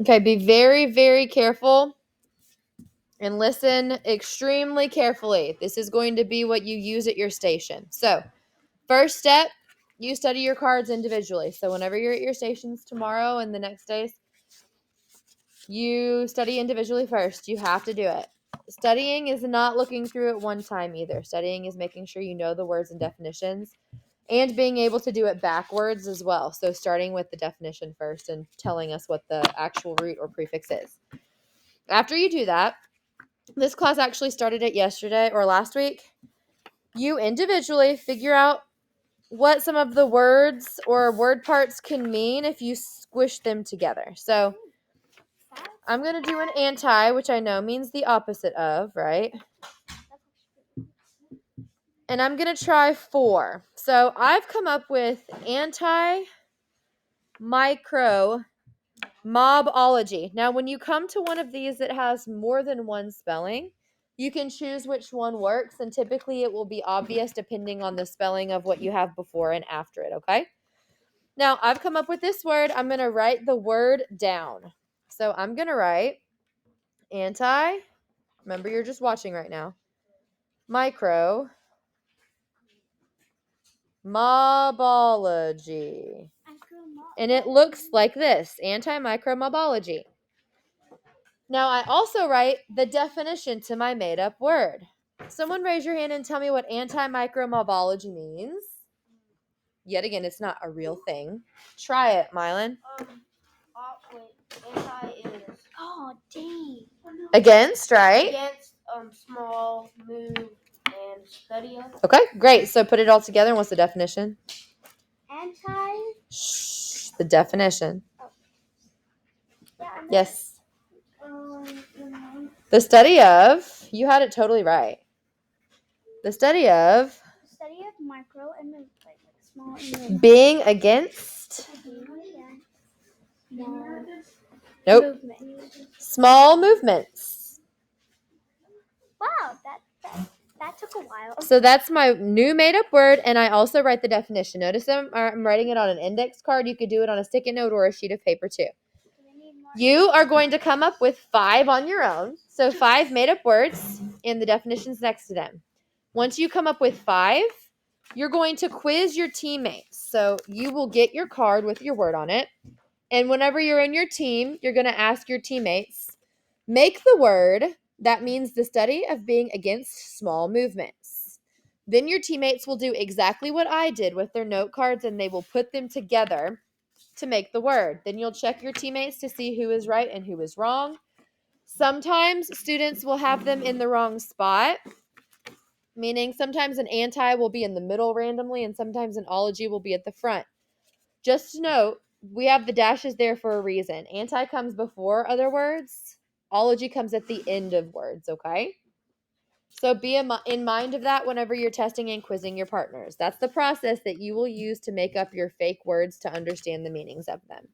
Okay, be very, very careful and listen extremely carefully. This is going to be what you use at your station. So, first step, you study your cards individually. So, whenever you're at your stations tomorrow and the next days, you study individually first. You have to do it. Studying is not looking through it one time either. Studying is making sure you know the words and definitions and being able to do it backwards as well. So starting with the definition first and telling us what the actual root or prefix is. After you do that, this class actually started it yesterday or last week. You individually figure out what some of the words or word parts can mean if you squish them together. So I'm going to do an anti, which I know means the opposite of, right? And I'm going to try 4. So I've come up with anti-micro mobology. Now, when you come to one of these that has more than one spelling, you can choose which one works, and typically it will be obvious depending on the spelling of what you have before and after it, okay? Now, I've come up with this word. I'm going to write the word down. So I'm going to write anti, remember you're just watching right now, micro mobology. And it looks like this, anti-micromobology. Now, I also write the definition to my made-up word. Someone raise your hand and tell me what anti-micromobology means. Yet again, it's not a real thing. Try it, Mylan. Anti is dang. Against, right? Against, small, move, and study of. Okay, great. So put it all together. And what's the definition? Anti. Shh, the definition. Yeah, Yes. The study of, you had it totally right. The study of micro and move, like small and move. being against. Nope. Movement. Small movements. Wow, that took a while. So that's my new made-up word, and I also write the definition. Notice I'm writing it on an index card. You could do it on a sticky note or a sheet of paper too. You are going to come up with 5 on your own. So 5 made-up words and the definitions next to them. Once you come up with 5, you're going to quiz your teammates. So you will get your card with your word on it. And whenever you're in your team, you're going to ask your teammates, make the word that means the study of being against small movements. Then your teammates will do exactly what I did with their note cards, and they will put them together to make the word. Then you'll check your teammates to see who is right and who is wrong. Sometimes students will have them in the wrong spot, meaning sometimes an anti will be in the middle randomly and sometimes an ology will be at the front. Just note, we have the dashes there for a reason. Anti comes before other words. Ology comes at the end of words, okay? So be in mind of that whenever you're testing and quizzing your partners. That's the process that you will use to make up your fake words to understand the meanings of them.